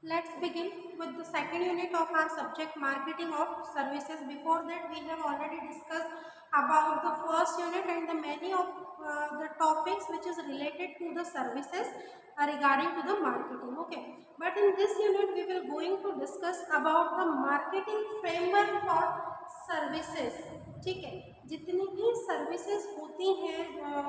Let's begin with the second unit of our subject marketing of services. Before that, we have already discussed about the first unit and the many of the topics which is related to the services regarding to the marketing. Okay, but in this unit we will going to discuss about the marketing framework for services. ठीक है, जितनी भी services होती हैं,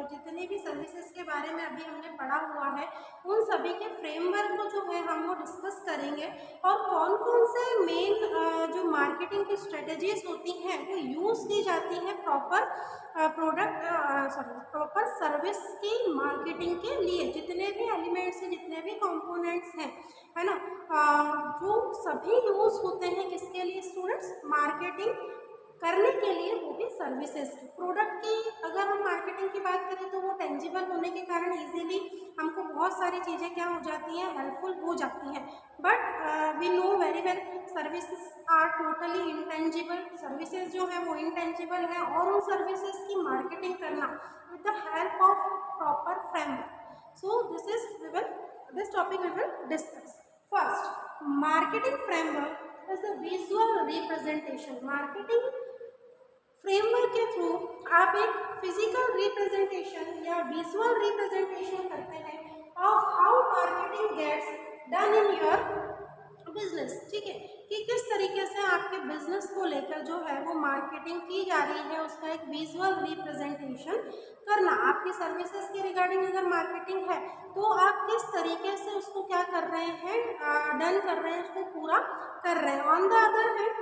जितने भी services के बारे में अभी हमने पढ़ा हुआ है, उन सभी के फ्रेमवर्क को जो है हम वो डिस्कस करेंगे और कौन कौन से मेन जो मार्केटिंग की स्ट्रेटजीज होती हैं वो यूज़ की जाती हैं प्रॉपर प्रॉपर सर्विस की मार्केटिंग के लिए। जितने भी एलिमेंट्स हैं, जितने भी कंपोनेंट्स हैं, है ना, जो सभी यूज़ होते हैं किसके लिए स्टूडेंट्स? मार्केटिंग करने के लिए, वो भी सर्विसेज की। प्रोडक्ट की अगर हम मार्केटिंग की बात करें तो वो टेंजिबल होने के कारण इजीली हमको बहुत सारी चीज़ें क्या हो जाती हैं, हेल्पफुल हो जाती हैं। But we know very well services are totally intangible. Services जो है वो इंटेंजिबल है और उन सर्विसेज की मार्केटिंग करना with the help of proper framework. So this topic we will discuss. First, marketing framework is the visual representation. Marketing framework के through आप एक फिजिकल रिप्रेजेंटेशन या विजुअल रिप्रेजेंटेशन करते हैं of how marketing gets done in your business. ठीक है, कि किस तरीके से आपके बिजनेस को लेकर जो है वो मार्केटिंग की जा रही है, उसका एक विजुअल रिप्रेजेंटेशन करना। आपकी सर्विसेज के रिगार्डिंग अगर मार्केटिंग है तो आप किस तरीके से उसको क्या कर रहे हैं, डन कर रहे हैं, उसको पूरा कर रहे हैं। On the other hand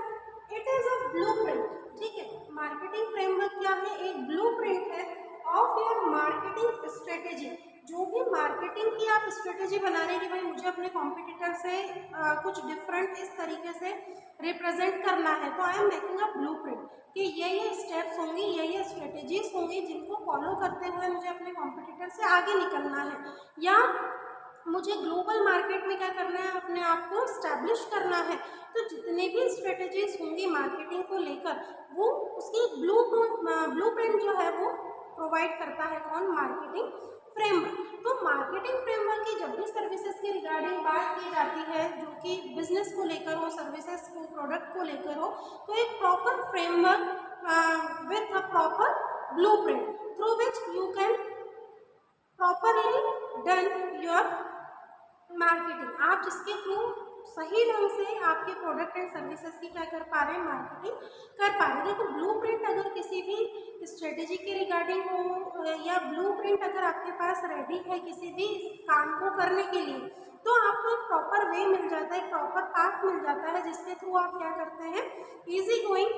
it is a blueprint. ठीक है, मार्केटिंग फ्रेमवर्क क्या है? एक ब्लूप्रिंट है ऑफ योर मार्केटिंग स्ट्रेटेजी। जो भी मार्केटिंग की आप स्ट्रेटेजी बना रहे हैं कि भाई मुझे अपने कॉम्पिटिटर से कुछ डिफरेंट इस तरीके से रिप्रेजेंट करना है, तो I am making a blueprint कि ये स्टेप्स होंगी, ये स्ट्रेटेजीज होंगी जिनको फॉलो करते हुए मुझे अपने कॉम्पिटिटर से आगे निकलना है, या मुझे ग्लोबल मार्केट में क्या करना है, अपने आप को स्टैब्लिश करना है। तो जितने भी स्ट्रेटेजीज होंगी मार्केटिंग को लेकर, वो उसकी ब्लूप्रिंट जो है वो प्रोवाइड करता है कौन? Marketing framework. तो मार्केटिंग फ्रेमवर्क की जब भी सर्विसेज की रिगार्डिंग बात की जाती है, जो कि बिजनेस को लेकर हो, सर्विसेज को, प्रोडक्ट को लेकर हो, तो एक proper framework with a proper blueprint through which you can properly done your marketing. आप जिसके थ्रू सही ढंग से आपके प्रोडक्ट एंड सर्विसेज की क्या कर पा रहे हैं, मार्केटिंग कर पा रहे हैं। देखो, ब्लूप्रिंट अगर किसी भी स्ट्रेटेजी के रिगार्डिंग हो या ब्लूप्रिंट अगर आपके पास रेडी है किसी भी काम को करने के लिए, तो आपको एक प्रॉपर वे मिल जाता है, एक प्रॉपर पाथ मिल जाता है जिसके थ्रू आप क्या करते हैं, इजी गोइंग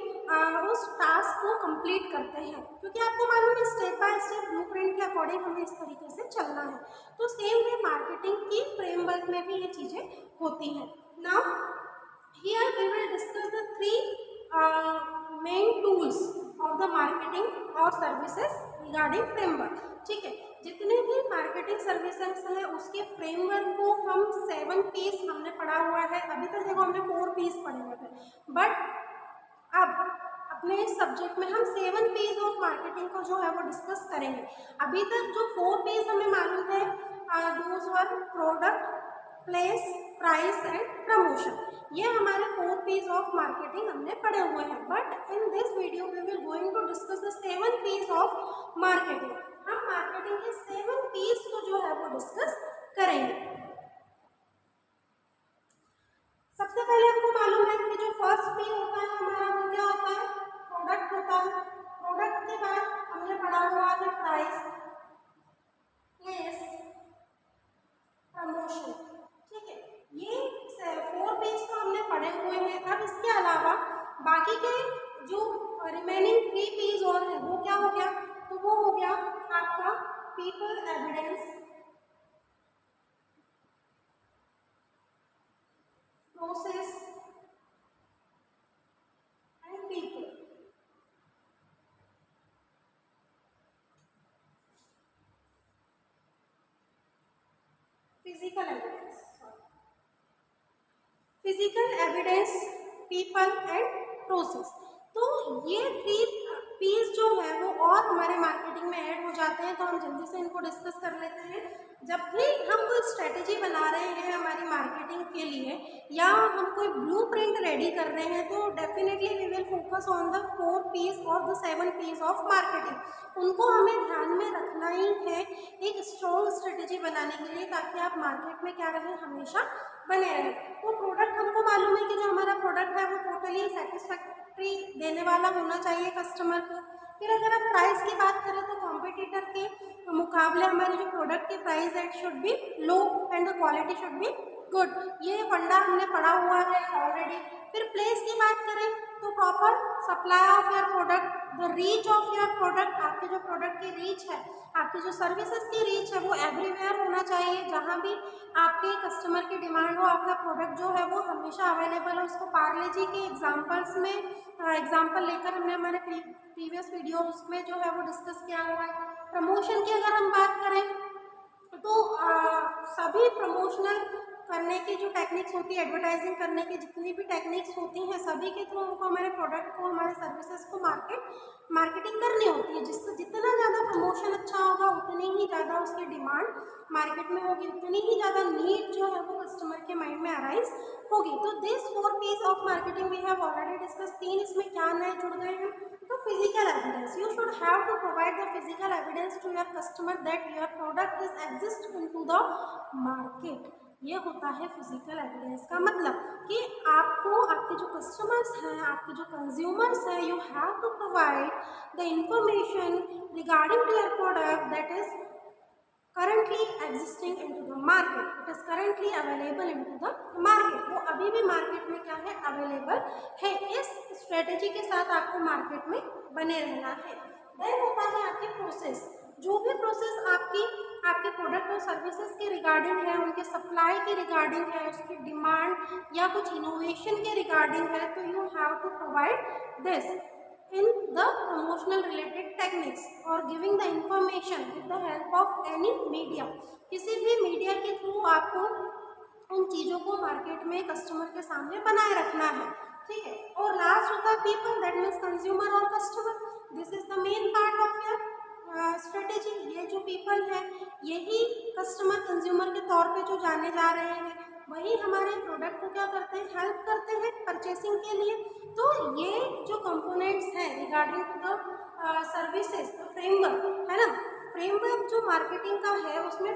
उस टास्क को कंप्लीट करते हैं, क्योंकि आपको मालूम है स्टेप बाय स्टेप ब्लूप्रिंट के अकॉर्डिंग हमें इस तरीके से चलना है। तो सेम वे मार्केटिंग की फ्रेमवर्क में भी ये चीज़ें होती हैं। Now here we will discuss the three main tools of the marketing और सर्विसेज रिगार्डिंग फ्रेमवर्क। ठीक है, जितने भी मार्केटिंग सर्विसेज हैं उसके फ्रेमवर्क को हम 7 पीस हमने पढ़ा हुआ है। अभी तक देखो हमने 4 पीस पढ़े हुए थे, बट अब अपने इस सब्जेक्ट में हम 7 पीस ऑफ मार्केटिंग को जो है वो डिस्कस करेंगे। अभी तक जो 4 पीस हमें मालूम है, those were product, place, price and promotion. ये हमारे 4 पीस ऑफ मार्केटिंग हमने पढ़े हुए हैं। But in this video we will going to discuss the 7 piece of marketing. हम मार्केटिंग के 7 पीस को जो है वो डिस्कस करेंगे। सबसे पहले हमको मालूम है कि जो फर्स्ट पी होता है हमारा वो क्या होता है? प्रोडक्ट होता है। प्रोडक्ट के बाद हमने पढ़ा हुआ है प्राइस, प्लेस, प्रमोशन। ठीक है, ये 4 पीस तो हमने पढ़े हुए हैं। अब इसके अलावा बाकी के जो रिमेनिंग 3 पीस और है वो क्या हो गया? तो वो हो गया आपका people, evidence, process and people. Physical evidence, people and process. तो ये 3 पीस जो है वो और हमारे मार्केटिंग में ऐड हो जाते हैं, तो हम जल्दी से इनको डिस्कस कर लेते हैं। जब भी हम कोई स्ट्रेटेजी बना रहे हैं, हमारे हमारी मार्केटिंग के लिए, या हम कोई ब्लूप्रिंट रेडी कर रहे हैं, तो definitely we will focus on the 4 P's और द 7 P's ऑफ मार्केटिंग। उनको हमें ध्यान में रखना ही है एक स्ट्रॉन्ग स्ट्रेटेजी बनाने के लिए, ताकि आप मार्केट में क्या रहें, हमेशा बने रहें। तो प्रोडक्ट हमको मालूम है कि जो हमारा प्रोडक्ट है वो टोटली सेटिस्फैक्ट्री देने वाला होना चाहिए कस्टमर को। फिर अगर आप प्राइस की बात करें तो कॉम्पिटिटर के मुकाबले हमारे जो प्रोडक्ट की प्राइस है should be low and the quality should be good. ये फंडा हमने पढ़ा हुआ है ऑलरेडी। फिर प्लेस की बात करें तो proper supply of your product, the reach of your product, आपके जो प्रोडक्ट की रीच है, आपकी जो सर्विसेज की रीच है, वो एवरीवेयर होना चाहिए। जहाँ भी आपके कस्टमर की डिमांड हो, आपका प्रोडक्ट जो है वो हमेशा अवेलेबल हो। उसको पार्ले जी के एग्जाम्पल्स में एग्जाम्पल लेकर हमने हमारे प्रीवियस वीडियोस में जो है वो डिस्कस किया हुआ है। प्रमोशन की अगर हम बात करें तो सभी प्रमोशनल करने की जो टेक्निक्स होती है, एडवर्टाइजिंग करने की जितनी भी टेक्निक्स होती हैं, सभी के थ्रू हमको हमारे प्रोडक्ट को, हमारे सर्विसेज को मार्केटिंग करनी होती है। जिससे जितना ज़्यादा प्रमोशन अच्छा होगा उतनी ही ज़्यादा उसकी डिमांड मार्केट में होगी, उतनी ही ज़्यादा नीड जो है वो कस्टमर के माइंड में अराइज होगी। तो this 4 P's of marketing we have already discuss. 3 इसमें क्या नए जुड़ गए हैं, तो physical evidence, you should have to provide the physical evidence to your customer that your product is exist into the market. ये होता है फिजिकल एविडेंस का मतलब कि आपको आपके जो कस्टमर्स हैं, आपके जो कंज्यूमर्स हैं, you have to provide the information regarding to your product that is currently existing into the market, it is currently available into the market, वो अभी भी मार्केट में क्या है, अवेलेबल है। इस स्ट्रेटेजी के साथ आपको मार्केट में बने रहना है। देन होता है आपके प्रोसेस, जो भी प्रोसेस आपके प्रोडक्ट और सर्विसेज के रिगार्डिंग है, उनके सप्लाई के रिगार्डिंग है, उसकी डिमांड या कुछ इनोवेशन के रिगार्डिंग है, तो you have to provide this in the promotional related techniques or giving the information with the help of any media। किसी भी मीडिया के थ्रू आपको उन चीज़ों को मार्केट में कस्टमर के सामने बनाए रखना है, ठीक है। और लास्ट होता है पीपल, दैट मीन्स कंज्यूमर और customer. This is the main part of your strategy. ये जो पीपल है, यही कस्टमर कंज्यूमर के तौर पे जो जाने जा रहे हैं, वही हमारे प्रोडक्ट को क्या करते हैं, हेल्प करते हैं परचेसिंग के लिए। तो ये जो कंपोनेंट्स हैं रिगार्डिंग टू द सर्विसेज, तो फ्रेमवर्क है ना, फ्रेमवर्क जो मार्केटिंग का है उसमें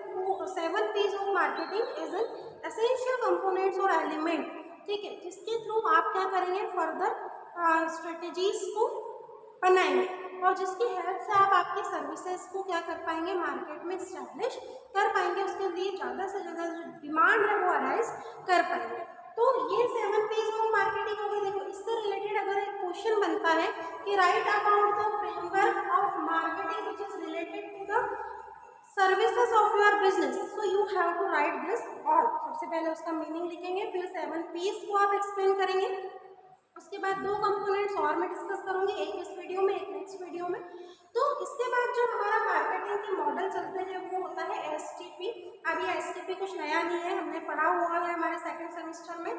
7 P's of marketing is an essential components और एलिमेंट, ठीक है, जिसके थ्रू आप क्या करेंगे, फर्दर स्ट्रेटेजीज को बनाएंगे और जिसकी हेल्प से आप आपकी सर्विसेज को क्या कर पाएंगे, मार्केट में स्टैब्लिश कर पाएंगे, उसके लिए ज़्यादा से ज़्यादा जो डिमांड है वो अराइज कर पाएंगे। तो ये 7 P's ऑफ मार्केटिंग हो गई। देखो, इससे रिलेटेड अगर एक क्वेश्चन बनता है कि write about the framework of marketing which is related to the services of your business, so you have to write this all. सबसे पहले उसका मीनिंग लिखेंगे, फिर 7 P's को आप एक्सप्लेन करेंगे। उसके बाद 2 कंपोनेंट्स और मैं डिस्कस करूंगी, एक इस वीडियो में, एक नेक्स्ट वीडियो में। तो इसके बाद जो हमारा मार्केटिंग के मॉडल चलते हैं वो होता है STP। अब ये STP कुछ नया नहीं है, हमने पढ़ा हुआ है हमारे सेकंड सेमेस्टर में।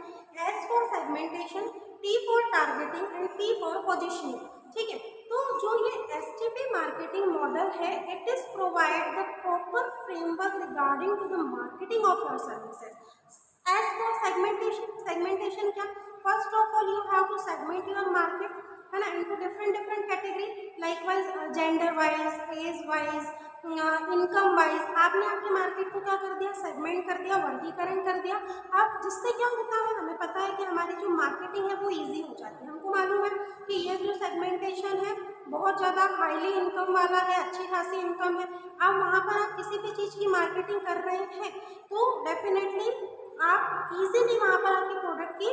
S for segmentation, T for targeting and P for positioning, ठीक है। तो जो ये STP मार्केटिंग मॉडल है, it is provide the proper framework regarding to the marketing of your services. As for segmentation, segmentation क्या, first of all you have to segment your market, है ना, into different category, like wise gender wise, age wise, income wise. आपने आपकी market को क्या कर दिया, segment कर दिया, वर्गीकरण कर दिया। अब जिससे क्या होता है, हमें पता है कि हमारी जो मार्केटिंग है वो ईजी हो जाती है। हमको मालूम है कि ये जो सेगमेंटेशन है बहुत ज़्यादा हाईली इनकम वाला है, अच्छी खासी इनकम है। अब वहाँ पर आप किसी भी चीज़ की मार्केटिंग कर रहे हैं तो डेफिनेटली आप इजीली वहाँ पर आपके प्रोडक्ट की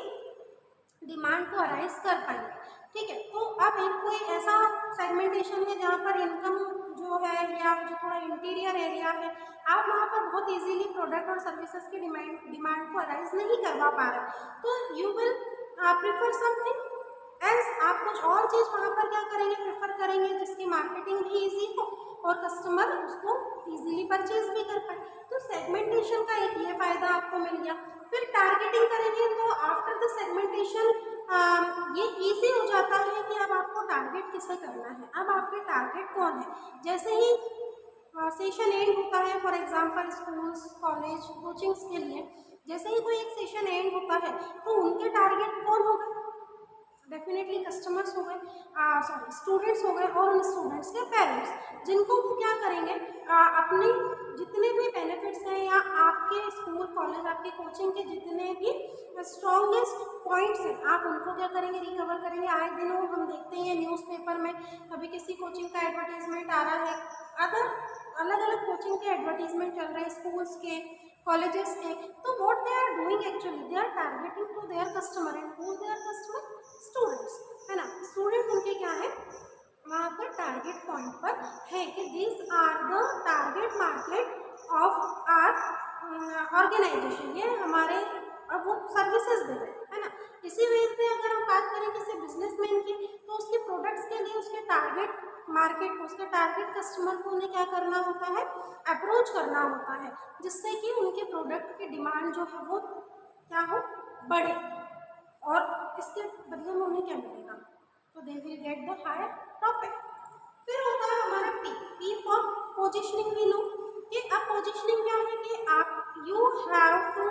डिमांड को अराइज कर पाएंगे, ठीक है। तो अब एक कोई ऐसा सेगमेंटेशन है जहाँ पर इनकम जो है या जो थोड़ा इंटीरियर एरिया है, आप वहाँ पर बहुत इजीली प्रोडक्ट और सर्विसेज की डिमांड को अराइज नहीं करवा पा रहे, तो you will prefer something else. आप कुछ और चीज़ वहाँ पर क्या करेंगे, प्रेफर करेंगे जिसकी मार्केटिंग भी ईजी हो और कस्टमर उसको इजीली परचेज भी कर पाए। तो सेगमेंटेशन का एक ये फ़ायदा आपको मिल गया। फिर टारगेटिंग करेंगे तो आफ्टर द सेगमेंटेशन ये इजी हो जाता है कि अब आपको टारगेट किसे करना है, अब आपके टारगेट कौन है। जैसे ही सेशन एंड होता है, for example schools, college, coachings के लिए, जैसे ही सेशन एंड होता है तो उनके टारगेट कौन होगा? डेफिनेटली कस्टमर्स हो गए, सॉरी स्टूडेंट्स हो गए, और उन स्टूडेंट्स के पेरेंट्स, जिनको वो क्या करेंगे, अपने जितने भी बेनिफिट्स हैं या आपके स्कूल कॉलेज आपके कोचिंग के जितने भी स्ट्रॉन्गेस्ट पॉइंट्स हैं आप उनको क्या करेंगे, रिकवर करेंगे। आए दिन हम देखते हैं न्यूज़पेपर में कभी किसी कोचिंग का एडवर्टीजमेंट आ रहा है, अदर अलग अलग कोचिंग के एडवर्टीजमेंट चल रहे हैं, स्कूल्स के, कॉलेजेस के। तो what they are doing actually, they are targeting to their customer, and who their customer, students, है ना। स्टूडेंट उनके क्या है, वहाँ पर टारगेट पॉइंट पर है कि this are the target market of our organisation, ये हमारे, अब वो सर्विसेज दे रहे हैं, है ना। इसी वजह से अगर हम बात करें किसी बिजनेसमैन की, तो उसके प्रोडक्ट्स के लिए उसके टारगेट मार्केट को, उसके टारगेट कस्टमर को उन्हें क्या करना होता है, अप्रोच करना होता है, जिससे कि उनके प्रोडक्ट की डिमांड जो है वो क्या हो, बढ़े, और इसके बदले में उन्हें क्या मिलेगा, तो they will get the higher profit. फिर होता है हमारा पी, पी फॉर पोजिशनिंग। भी लो कि अब पोजिशनिंग क्या है कि आप you have to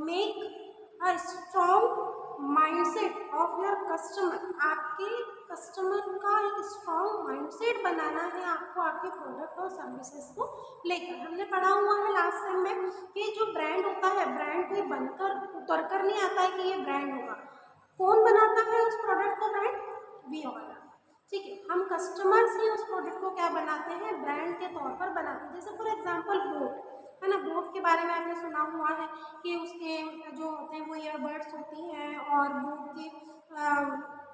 make a strong mindset of your customer, आपके कस्टमर का एक स्ट्रॉन्ग माइंडसेट बनाना है आपको आपके प्रोडक्ट और सर्विसेज को लेकर। हमने पढ़ा हुआ है लास्ट टाइम में कि जो ब्रांड होता है, ब्रांड कोई बनकर उतर कर नहीं आता है कि ये ब्रांड होगा, कौन बनाता है उस प्रोडक्ट को, ब्रांड, वी ऑल, ठीक है। हम कस्टमर्स ही उस प्रोडक्ट को क्या बनाते हैं, ब्रांड के तौर पर बनाते हैं। जैसे फॉर एग्जांपल बोट, है ना, बोट के बारे में आपने सुना हुआ है कि उसके जो होते हैं वो ईयरबड्स होती हैं, और बोट की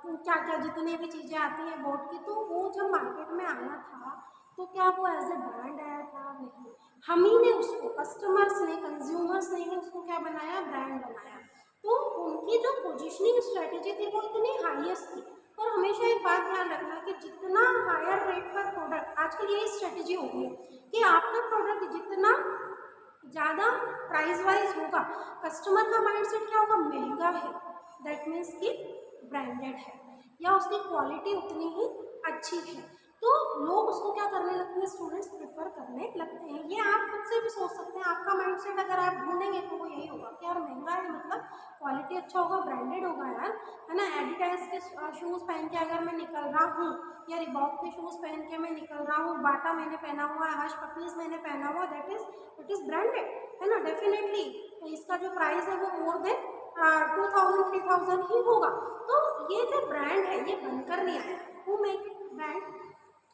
क्या क्या जितनी भी चीज़ें आती हैं बोट की, तो वो जब मार्केट में आया था तो क्या वो एज ए ब्रांड आया था? नहीं, हम ही ने उसको, कस्टमर्स ने, कंज्यूमर्स ने ही उसको क्या बनाया, ब्रांड बनाया। तो उनकी जो पोजिशनिंग स्ट्रेटेजी थी वो इतनी हाईएस्ट थी। और हमेशा एक बात ध्यान रखना कि जितना हायर रेट पर प्रोडक्ट, आजकल यही स्ट्रेटेजी हो गई है कि आपका प्रोडक्ट जितना ज़्यादा प्राइस वाइज होगा, कस्टमर का माइंडसेट क्या होगा, महंगा है, दैट मीन्स कि ब्रांडेड है, या उसकी क्वालिटी उतनी ही अच्छी है, तो लोग उसको क्या करने लगते हैं, स्टूडेंट्स प्रेफर करने लगते हैं। ये आप खुद से भी सोच सकते हैं, आपका माइंडसेट अगर आप ढूंढेंगे तो वो यही होगा कि यार महंगा है, मतलब क्वालिटी अच्छा होगा, ब्रांडेड होगा यार, है ना। एडिडास के शूज़ पहन के अगर मैं निकल रहा हूँ, या रिबॉक के शूज़ पहन के मैं निकल रहा हूँ, बाटा मैंने पहना हुआ है, हर्ष पपीज मैंने पहना हुआ, that is, it is branded, है ना। डेफिनेटली इसका जो प्राइस है वो मोर देन 2000 3000 ही होगा। तो ये जो ब्रांड है ये बनकर नहीं आया, who make it brand,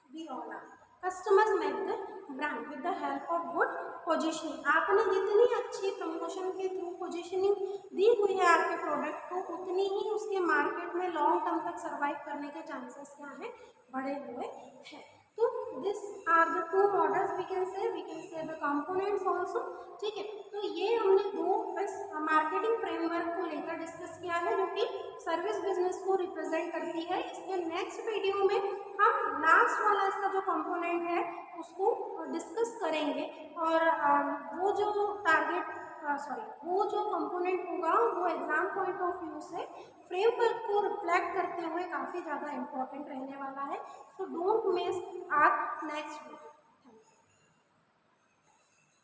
we all are, customers make the brand with the help of good positioning. आपने जितनी अच्छी प्रमोशन के थ्रू पोजिशनिंग दी हुई है आपके प्रोडक्ट को, उतनी ही उसके मार्केट में लॉन्ग टर्म तक सर्वाइव करने के चांसेस क्या हैं, बढ़े हुए हैं। तो this are the two models we can say the components also, ठीक है। तो ये हमने दो बस मार्केटिंग फ्रेमवर्क को लेकर डिस्कस किया है जो कि सर्विस बिजनेस को रिप्रेजेंट करती है। इसके नेक्स्ट वीडियो में हम लास्ट वाला इसका जो कंपोनेंट है उसको डिस्कस करेंगे, और वो जो टारगेट वो जो कंपोनेंट होगा वो एग्जाम पॉइंट ऑफ व्यू से फ्रेमवर्क को रिफ्लेक्ट करते हुए काफ़ी ज़्यादा इम्पोर्टेंट रहने वाला है। So don't miss our next video.